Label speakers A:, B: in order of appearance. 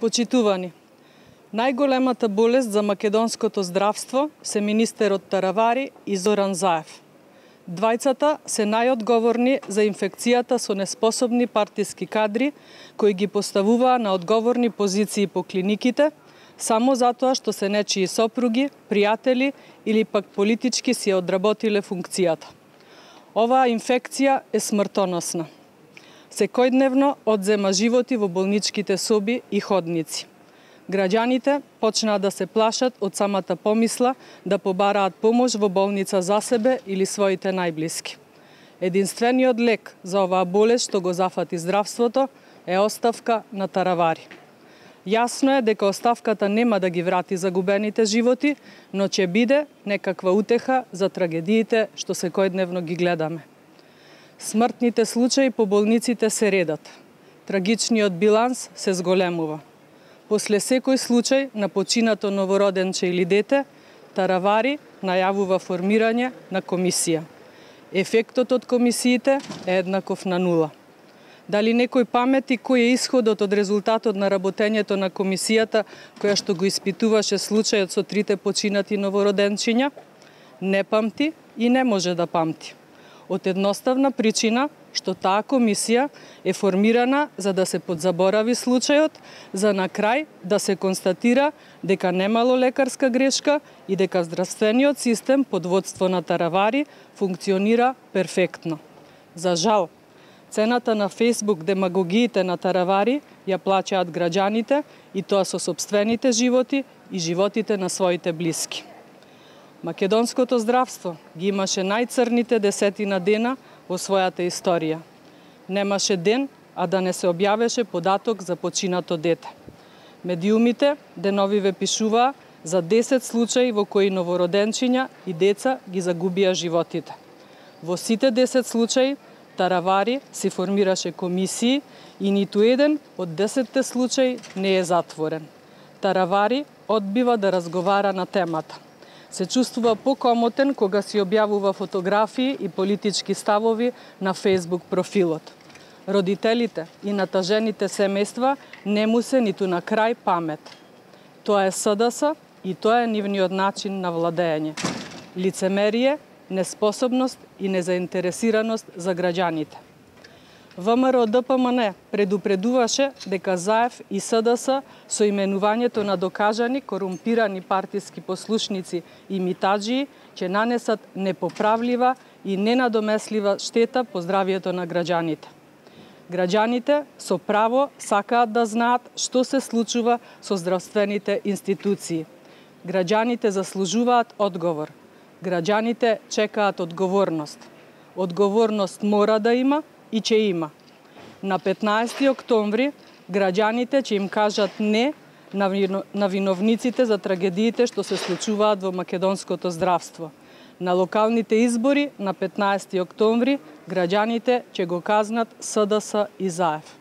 A: Почитувани, најголемата болест за македонското здравство се министерот Таравари и Зоран Заев. Двајцата се најодговорни за инфекцијата со неспособни партиски кадри кои ги поставуваа на одговорни позиции по клиниките само затоа што се нечии сопруги, пријатели или пак политички си одработиле функцијата. Оваа инфекција е смртоносна. Секојдневно одзема животи во болничките соби и ходници. Граѓаните почнаа да се плашат од самата помисла да побараат помош во болница за себе или своите најблиски. Единствениот лек за оваа болест што го зафати здравството е оставка на Таравари. Јасно е дека оставката нема да ги врати загубените животи, но ќе биде некаква утеха за трагедиите што секојдневно ги гледаме. Смртните случаи по болниците се редат. Трагичниот биланс се зголемува. После секој случај на починато новороденче или дете, Таравари најавува формирање на комисија. Ефектот од комисиите е еднаков на нула. Дали некој памети кој е исходот од резултатот на работењето на комисијата која што го испитуваше случајот со 3 починати новороденчиња? Не памти и не може да памти. Од едноставна причина што таа комисија е формирана за да се подзаборави случајот, за на крај да се констатира дека немало лекарска грешка и дека здравствениот систем под водство на Таравари функционира перфектно. За жал, цената на Facebook демагогиите на Таравари ја плаќаат граѓаните и тоа со сопствените животи и животите на своите блиски. Македонското здравство ги имаше најцрните 10 дена во својата историја. Немаше ден, а да не се објавеше податок за починато дете. Медиумите деновиве пишуваа за 10 случаи во кои новороденчиња и деца ги загубија животите. Во сите 10 случаи Таравари си формираше комисии и ниту еден од 10 случаи не е затворен. Таравари одбива да разговара на темата. Се чувствува покомотен кога си објавува фотографии и политички ставови на Facebook профилот. Родителите и натажените семејства не му се ниту на крај памет. Тоа е СДС и тоа е нивниот начин на владење. Лицемерие, неспособност и незаинтересираност за граѓаните. ВМРО ДПМН предупредуваше дека Заев и СДС со именувањето на докажани корумпирани партиски послушници и митаџии ќе нанесат непоправлива и ненадомеслива штета по здравието на граѓаните. Граѓаните со право сакаат да знаат што се случува со здравствените институции. Граѓаните заслужуваат одговор. Граѓаните чекаат одговорност. Одговорност мора да има и ќе има. На 15 октомври граѓаните ќе им кажат не на виновниците за трагедиите што се случуваат во македонското здравство. На локалните избори на 15 октомври граѓаните ќе го казнат СДС и Заев.